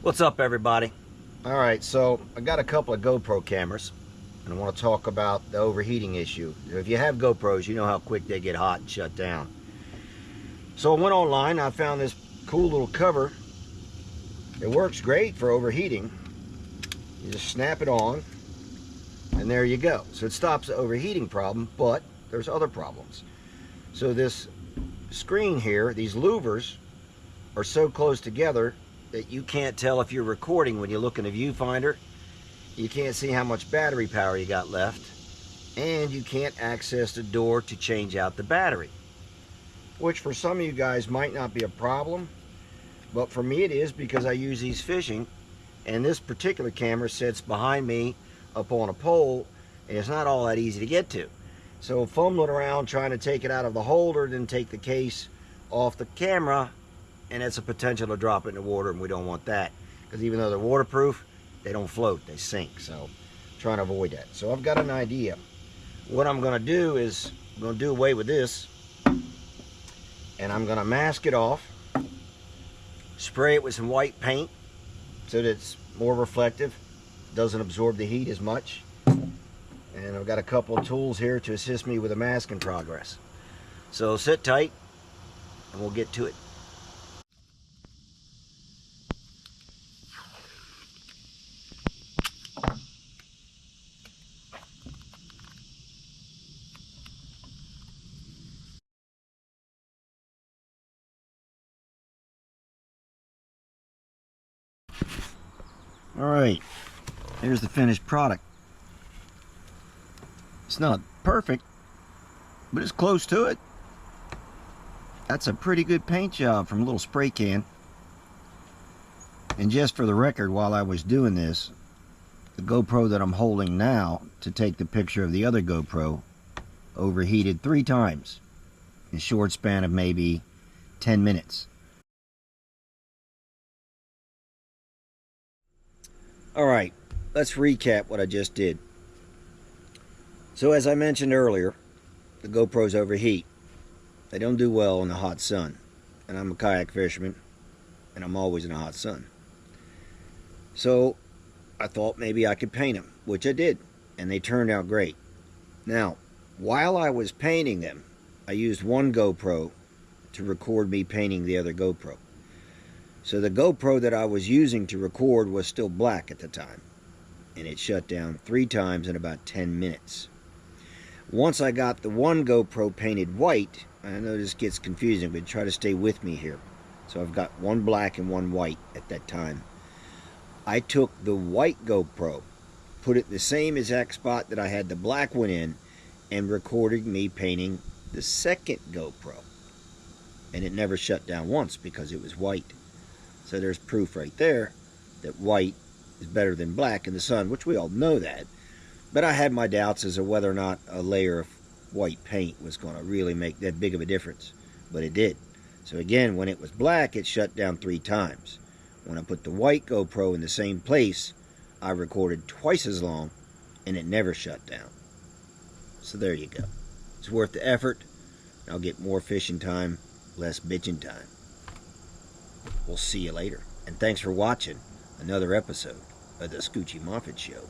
What's up, everybody? All right, so I got a couple of GoPro cameras and I want to talk about the overheating issue. If you have GoPros, you know how quick they get hot and shut down. So I went online, I found this cool little cover. It works great for overheating. You just snap it on and there you go. So it stops the overheating problem, but there's other problems. So this screen here, these louvers are so close together that you can't tell if you're recording when you look in the viewfinder. You can't see how much battery power you got left, and you can't access the door to change out the battery, which for some of you guys might not be a problem, but for me it is, because I use these fishing, and this particular camera sits behind me up on a pole, and it's not all that easy to get to. So fumbling around trying to take it out of the holder, then take the case off the camera, and it's a potential to drop it in the water, and we don't want that, because even though they're waterproof, they don't float, they sink. So I'm trying to avoid that. So I've got an idea. What I'm going to do is I'm going to do away with this, and I'm going to mask it off, spray it with some white paint so that it's more reflective, doesn't absorb the heat as much, and I've got a couple of tools here to assist me with the masking progress. So sit tight and we'll get to it. Alright, here's the finished product. It's not perfect, but it's close to it. That's a pretty good paint job from a little spray can. And just for the record, while I was doing this, the GoPro that I'm holding now to take the picture of the other GoPro overheated 3 times in a short span of maybe 10 minutes. Alright, let's recap what I just did. So as I mentioned earlier, the GoPros overheat. They don't do well in the hot sun. And I'm a kayak fisherman, and I'm always in the hot sun. So I thought maybe I could paint them, which I did, and they turned out great. Now, while I was painting them, I used one GoPro to record me painting the other GoPro. So the GoPro that I was using to record was still black at the time, and it shut down 3 times in about 10 minutes. Once I got the one GoPro painted white, I know this gets confusing, but try to stay with me here. So I've got one black and one white at that time. I took the white GoPro, put it in the same exact spot that I had the black one in, and recorded me painting the second GoPro. And it never shut down once because it was white. So there's proof right there that white is better than black in the sun, which we all know that. But I had my doubts as to whether or not a layer of white paint was going to really make that big of a difference. But it did. So again, when it was black, it shut down 3 times. When I put the white GoPro in the same place, I recorded twice as long, and it never shut down. So there you go. It's worth the effort. I'll get more fishing time, less bitching time. We'll see you later. And thanks for watching another episode of the Scoochie Moffit Show.